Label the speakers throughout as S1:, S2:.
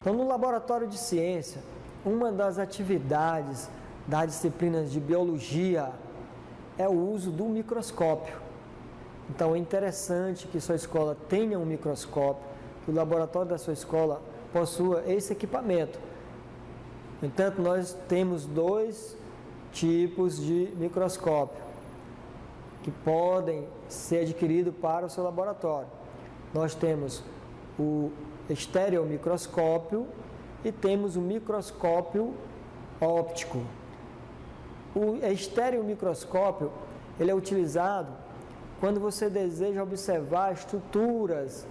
S1: Então, no laboratório de ciência, uma das atividades das disciplinas de biologia é o uso do microscópio. Então, é interessante que sua escola tenha um microscópio, que o laboratório da sua escola possua esse equipamento. No entanto, nós temos dois tipos de microscópio que podem ser adquiridos para o seu laboratório. Nós temos o estereomicroscópio e temos o microscópio óptico. O estereomicroscópio, ele é utilizado quando você deseja observar estruturas,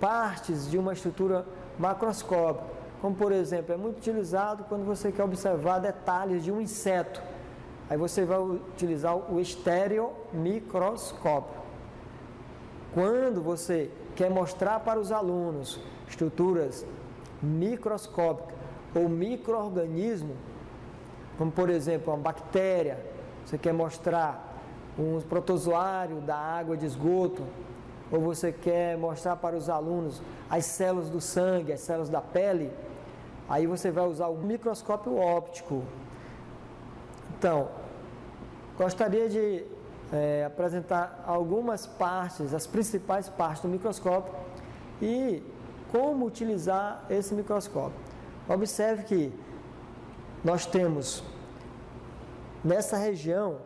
S1: partes de uma estrutura macroscópica. Como, por exemplo, é muito utilizado quando você quer observar detalhes de um inseto. Aí você vai utilizar o estereomicroscópio. Quando você quer mostrar para os alunos estruturas microscópicas ou micro-organismos, como por exemplo uma bactéria, você quer mostrar um protozoário da água de esgoto, ou você quer mostrar para os alunos as células do sangue, as células da pele, aí você vai usar o microscópio óptico. Então, gostaria de apresentar algumas partes, as principais partes do microscópio e como utilizar esse microscópio. Observe que nós temos nessa região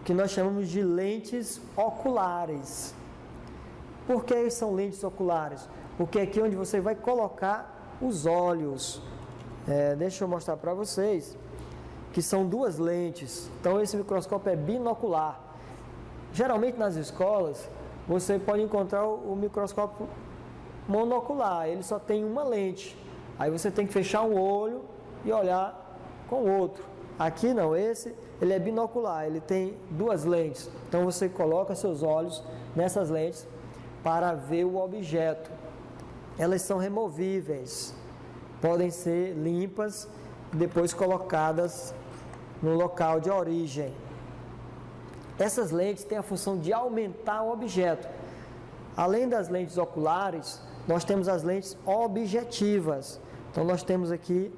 S1: que nós chamamos de lentes oculares. Por que são lentes oculares? Porque é aqui onde você vai colocar os olhos. Deixa eu mostrar para vocês que são duas lentes. Então esse microscópio é binocular. Geralmente nas escolas você pode encontrar o microscópio monocular, ele só tem uma lente. Aí você tem que fechar um olho e olhar com o outro. Aqui não, ele é binocular, ele tem duas lentes. Então você coloca seus olhos nessas lentes para ver o objeto. Elas são removíveis, podem ser limpas e depois colocadas no local de origem. Essas lentes têm a função de aumentar o objeto. Além das lentes oculares, nós temos as lentes objetivas. Então nós temos aqui,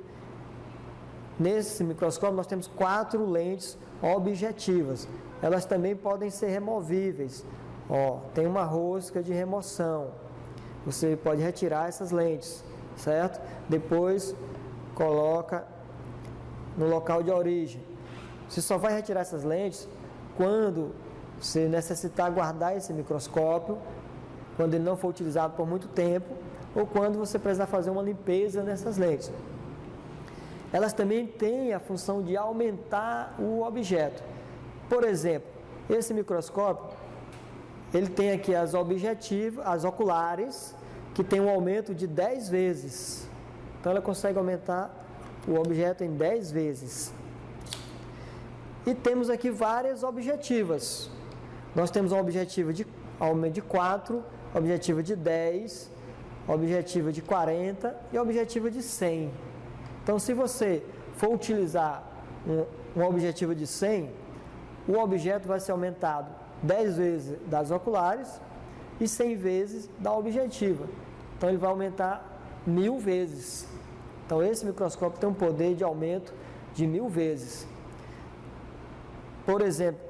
S1: nesse microscópio, nós temos 4 lentes objetivas. Elas também podem ser removíveis. Tem uma rosca de remoção. Você pode retirar essas lentes, certo? Depois coloca no local de origem. Você só vai retirar essas lentes quando você necessitar guardar esse microscópio, quando ele não for utilizado por muito tempo, ou quando você precisar fazer uma limpeza nessas lentes. Elas também têm a função de aumentar o objeto. Por exemplo, esse microscópio, ele tem aqui as objetivas, as oculares, que tem um aumento de 10 vezes. Então ela consegue aumentar o objeto em 10 vezes. E temos aqui várias objetivas. Nós temos uma objetiva de aumento de 4, objetiva de 10, objetiva de 40 e objetiva de 100. Então, se você for utilizar uma objetiva de 100, o objeto vai ser aumentado 10 vezes das oculares e 100 vezes da objetiva. Então, ele vai aumentar 1000 vezes. Então, esse microscópio tem um poder de aumento de 1000 vezes. Por exemplo,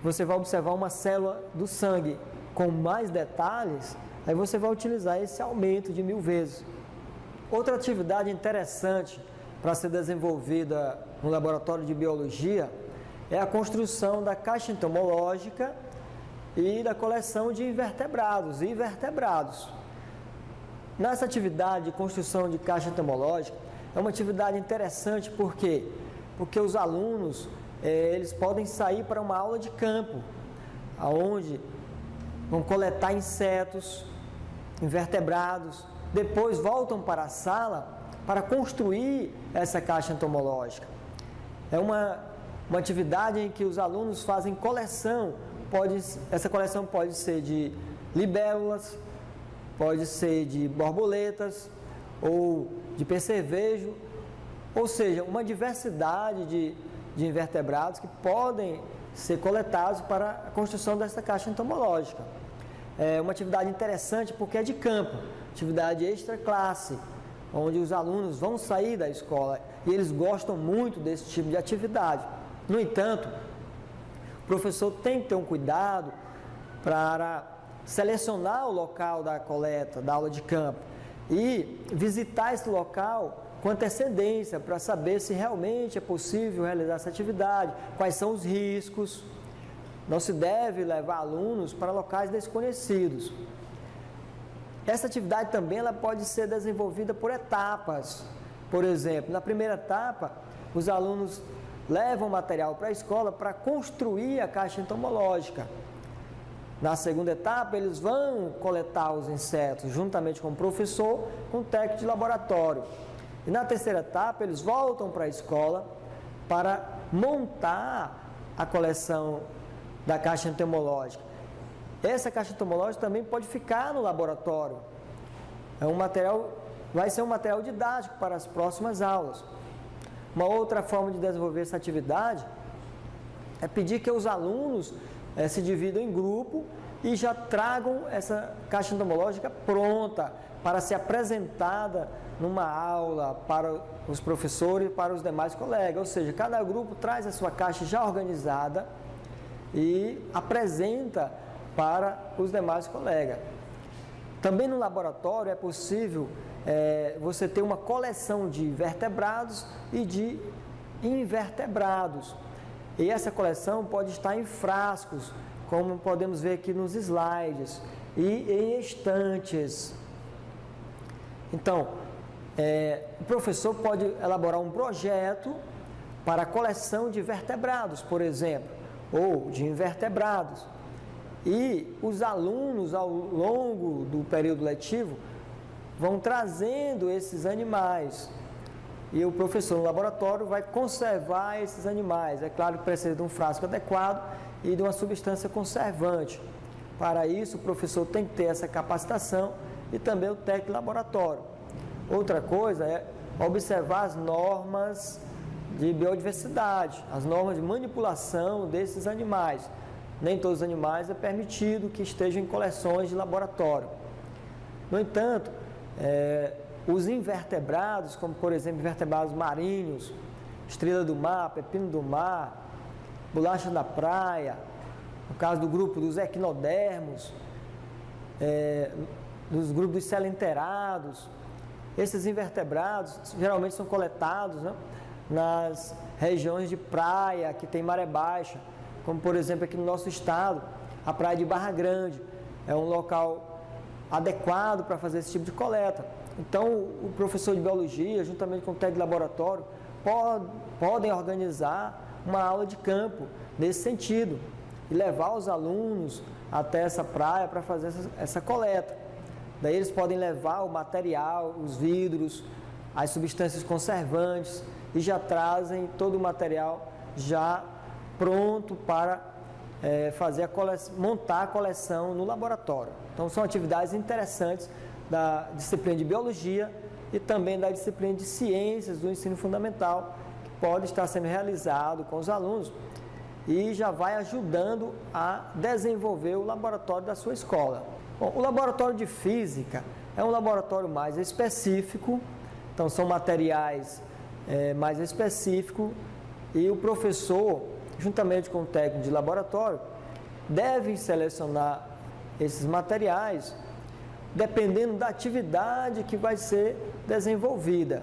S1: você vai observar uma célula do sangue com mais detalhes, aí você vai utilizar esse aumento de 1000 vezes. Outra atividade interessante para ser desenvolvida no laboratório de biologia é a construção da caixa entomológica e da coleção de invertebrados e vertebrados. Nessa atividade de construção de caixa entomológica, é uma atividade interessante porque os alunos eles podem sair para uma aula de campo, onde vão coletar insetos, invertebrados, depois voltam para a sala para construir essa caixa entomológica. É uma atividade em que os alunos fazem coleção. Essa coleção pode ser de libélulas, pode ser de borboletas ou de percevejo, ou seja, uma diversidade de invertebrados que podem ser coletados para a construção dessa caixa entomológica. uma atividade interessante porque é de campo, atividade extra-classe, onde os alunos vão sair da escola e eles gostam muito desse tipo de atividade. No entanto, o professor tem que ter um cuidado para selecionar o local da coleta, da aula de campo e visitar esse local com antecedência para saber se realmente é possível realizar essa atividade, quais são os riscos. Não se deve levar alunos para locais desconhecidos. Essa atividade também ela pode ser desenvolvida por etapas. Por exemplo, na primeira etapa, os alunos levam material para a escola para construir a caixa entomológica. Na segunda etapa, eles vão coletar os insetos juntamente com o professor, com o técnico de laboratório. E na terceira etapa, eles voltam para a escola para montar a coleção da caixa entomológica. Essa caixa entomológica também pode ficar no laboratório. Vai ser um material didático para as próximas aulas. Uma outra forma de desenvolver essa atividade é pedir que os alunos se dividam em grupo e já tragam essa caixa entomológica pronta para ser apresentada numa aula para os professores e para os demais colegas. Ou seja, cada grupo traz a sua caixa já organizada e apresenta para os demais colegas. Também no laboratório é possível você ter uma coleção de vertebrados e de invertebrados. E essa coleção pode estar em frascos, como podemos ver aqui nos slides, e em estantes. Então, o professor pode elaborar um projeto para a coleção de vertebrados, por exemplo, ou de invertebrados. E os alunos, ao longo do período letivo, vão trazendo esses animais. E o professor no laboratório vai conservar esses animais. É claro que precisa de um frasco adequado e de uma substância conservante. Para isso, o professor tem que ter essa capacitação e também o técnico de laboratório. Outra coisa é observar as normas de biodiversidade, as normas de manipulação desses animais. Nem todos os animais é permitido que estejam em coleções de laboratório. No entanto, os invertebrados, como por exemplo invertebrados marinhos, estrela do mar, pepino do mar, bolacha da praia, no caso do grupo dos equinodermos, dos grupos dos selenterados, esses invertebrados geralmente são coletados, né, nas regiões de praia que tem maré baixa, como por exemplo aqui no nosso estado, a praia de Barra Grande, é um local adequado para fazer esse tipo de coleta. Então, o professor de biologia, juntamente com o técnico de laboratório, podem organizar uma aula de campo nesse sentido e levar os alunos até essa praia para fazer essa coleta. Daí eles podem levar o material, os vidros, as substâncias conservantes e já trazem todo o material já pronto para montar a coleção no laboratório. Então, são atividades interessantes da disciplina de Biologia e também da disciplina de Ciências do Ensino Fundamental, que pode estar sendo realizado com os alunos e já vai ajudando a desenvolver o laboratório da sua escola. Bom, o laboratório de Física é um laboratório mais específico, então são materiais mais específicos e o professor, juntamente com o técnico de laboratório, deve selecionar esses materiais dependendo da atividade que vai ser desenvolvida.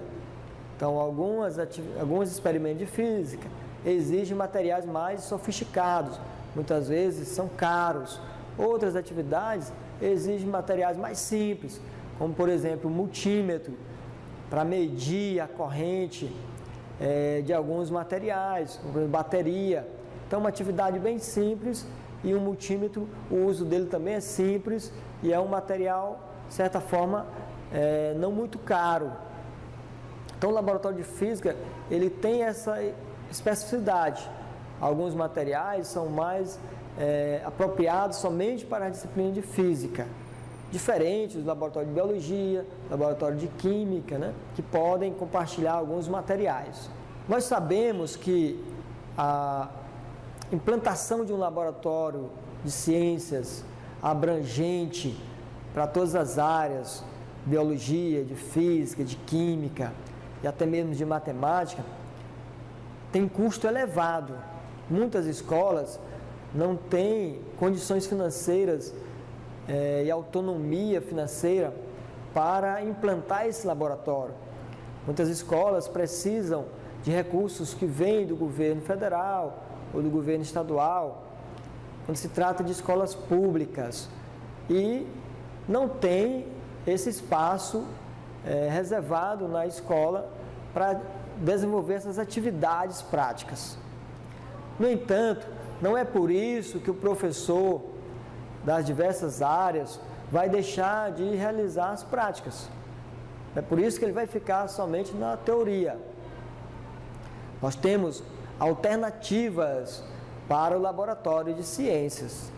S1: Então, alguns experimentos de física exigem materiais mais sofisticados, muitas vezes são caros. Outras atividades exigem materiais mais simples, como por exemplo o multímetro, para medir a corrente de alguns materiais, como por exemplo, bateria. Então, uma atividade bem simples e um multímetro, o uso dele também é simples e é um material, de certa forma, não muito caro. Então, o laboratório de física, ele tem essa especificidade. Alguns materiais são mais apropriados somente para a disciplina de física, diferente do laboratório de biologia, laboratório de química, né, que podem compartilhar alguns materiais. Nós sabemos que a implantação de um laboratório de ciências abrangente para todas as áreas, biologia, de física, de química e até mesmo de matemática, tem custo elevado. Muitas escolas não têm condições financeiras e autonomia financeira para implantar esse laboratório. Muitas escolas precisam de recursos que vêm do governo federal ou do governo estadual, quando se trata de escolas públicas, e não tem esse espaço reservado na escola para desenvolver essas atividades práticas. No entanto, não é por isso que o professor das diversas áreas vai deixar de realizar as práticas. É por isso que ele vai ficar somente na teoria. Nós temos alternativas para o laboratório de ciências.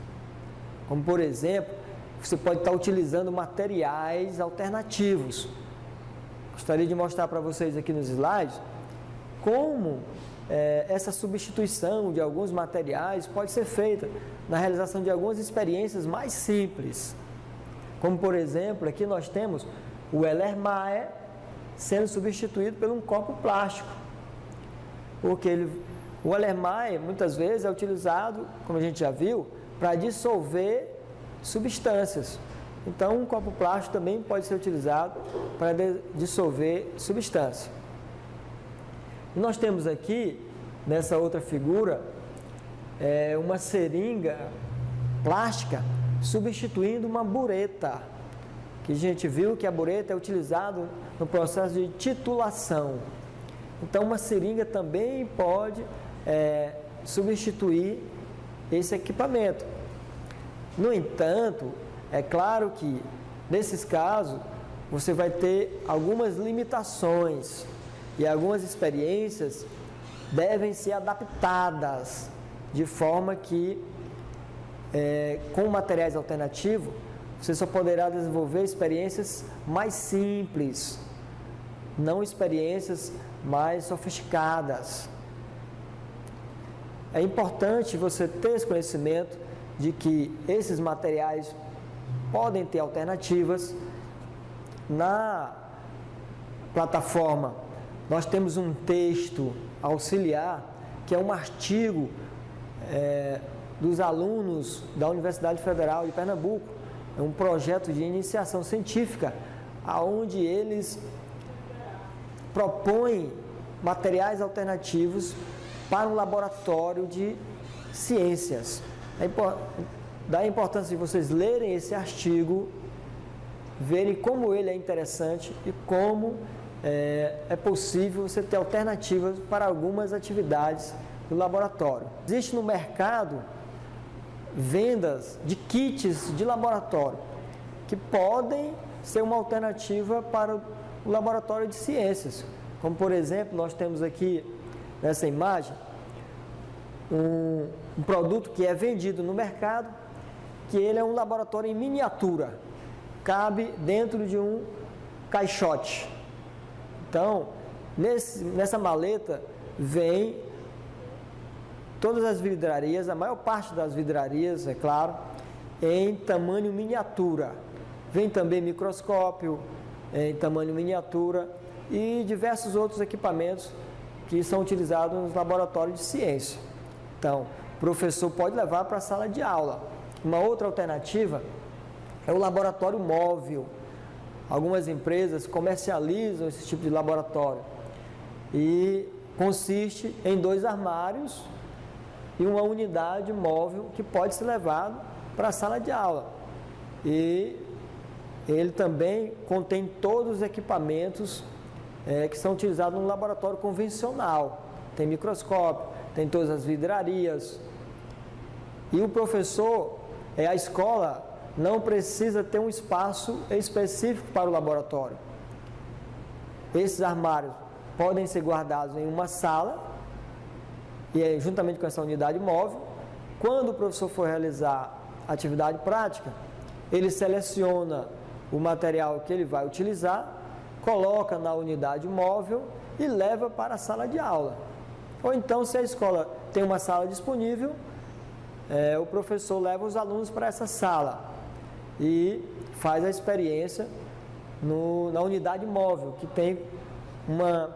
S1: Como, por exemplo, você pode estar utilizando materiais alternativos. Gostaria de mostrar para vocês aqui nos slides como essa substituição de alguns materiais pode ser feita na realização de algumas experiências mais simples. Como, por exemplo, aqui nós temos o Erlenmeyer sendo substituído por um copo plástico. Porque o Erlenmeyer muitas vezes é utilizado, como a gente já viu, para dissolver substâncias. Então, um copo plástico também pode ser utilizado para dissolver substância. E nós temos aqui, nessa outra figura, uma seringa plástica substituindo uma bureta, que a gente viu que a bureta é utilizada no processo de titulação. Então, uma seringa também pode substituir esse equipamento. No entanto, é claro que, nesses casos, você vai ter algumas limitações e algumas experiências devem ser adaptadas de forma que, com materiais alternativos, você só poderá desenvolver experiências mais simples, não experiências mais sofisticadas. É importante você ter esse conhecimento de que esses materiais podem ter alternativas. Na plataforma, nós temos um texto auxiliar, que é um artigo dos alunos da Universidade Federal de Pernambuco. É um projeto de iniciação científica, onde eles propõem materiais alternativos para um laboratório de ciências. Dá a importância de vocês lerem esse artigo, verem como ele é interessante e como é possível você ter alternativas para algumas atividades do laboratório. Existe no mercado vendas de kits de laboratório que podem ser uma alternativa para o laboratório de ciências. Como, por exemplo, nós temos aqui nessa imagem um produto que é vendido no mercado, que ele é um laboratório em miniatura, cabe dentro de um caixote. Então, nessa maleta vem todas as vidrarias, a maior parte das vidrarias, é claro, em tamanho miniatura. Vem também microscópio em tamanho miniatura e diversos outros equipamentos que são utilizados nos laboratórios de ciência. Então, o professor pode levar para a sala de aula. Uma outra alternativa é o laboratório móvel. Algumas empresas comercializam esse tipo de laboratório e consiste em 2 armários e uma unidade móvel que pode ser levado para a sala de aula. E ele também contém todos os equipamentos que são utilizados no laboratório convencional. Tem microscópio, tem todas as vidrarias. E o professor, a escola, não precisa ter um espaço específico para o laboratório. Esses armários podem ser guardados em uma sala, e juntamente com essa unidade móvel. Quando o professor for realizar atividade prática, ele seleciona o material que ele vai utilizar, coloca na unidade móvel e leva para a sala de aula. Ou então, se a escola tem uma sala disponível, o professor leva os alunos para essa sala e faz a experiência na unidade móvel, que tem uma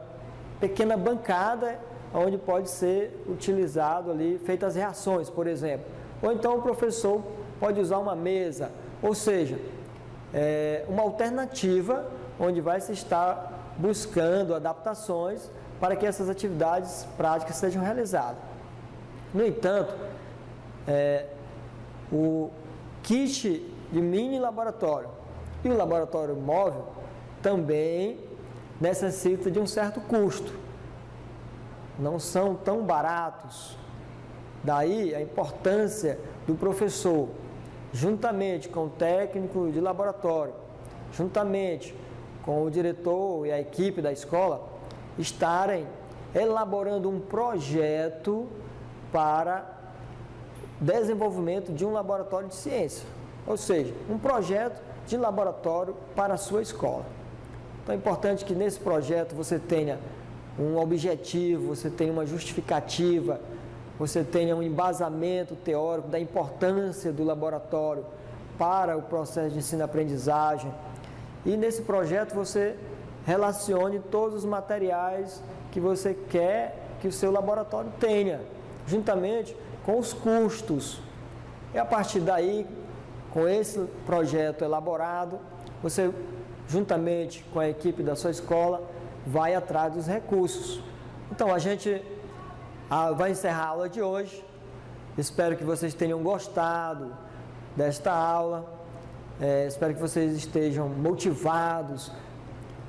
S1: pequena bancada onde pode ser utilizado ali, feitas as reações, por exemplo. Ou então o professor pode usar uma mesa, ou seja, uma alternativa onde vai se estar buscando adaptações para que essas atividades práticas sejam realizadas. No entanto, o kit de mini laboratório e o laboratório móvel também necessita de um certo custo. Não são tão baratos. Daí a importância do professor, juntamente com o técnico de laboratório, juntamente com o diretor e a equipe da escola, estarem elaborando um projeto para desenvolvimento de um laboratório de ciência, ou seja, um projeto de laboratório para a sua escola. Então é importante que nesse projeto você tenha um objetivo, você tenha uma justificativa, você tenha um embasamento teórico da importância do laboratório para o processo de ensino-aprendizagem. E nesse projeto você relacione todos os materiais que você quer que o seu laboratório tenha, juntamente com os custos. E a partir daí, com esse projeto elaborado, você, juntamente com a equipe da sua escola, vai atrás dos recursos. Então, a gente vai encerrar a aula de hoje. Espero que vocês tenham gostado desta aula. Espero que vocês estejam motivados.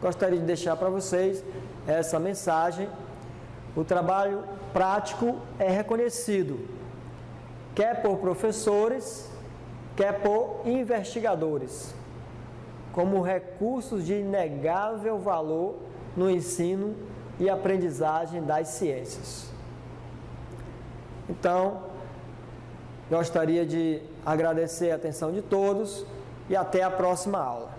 S1: Gostaria de deixar para vocês essa mensagem. O trabalho prático é reconhecido, quer por professores, quer por investigadores, como recursos de inegável valor no ensino e aprendizagem das ciências. Então, gostaria de agradecer a atenção de todos e até a próxima aula.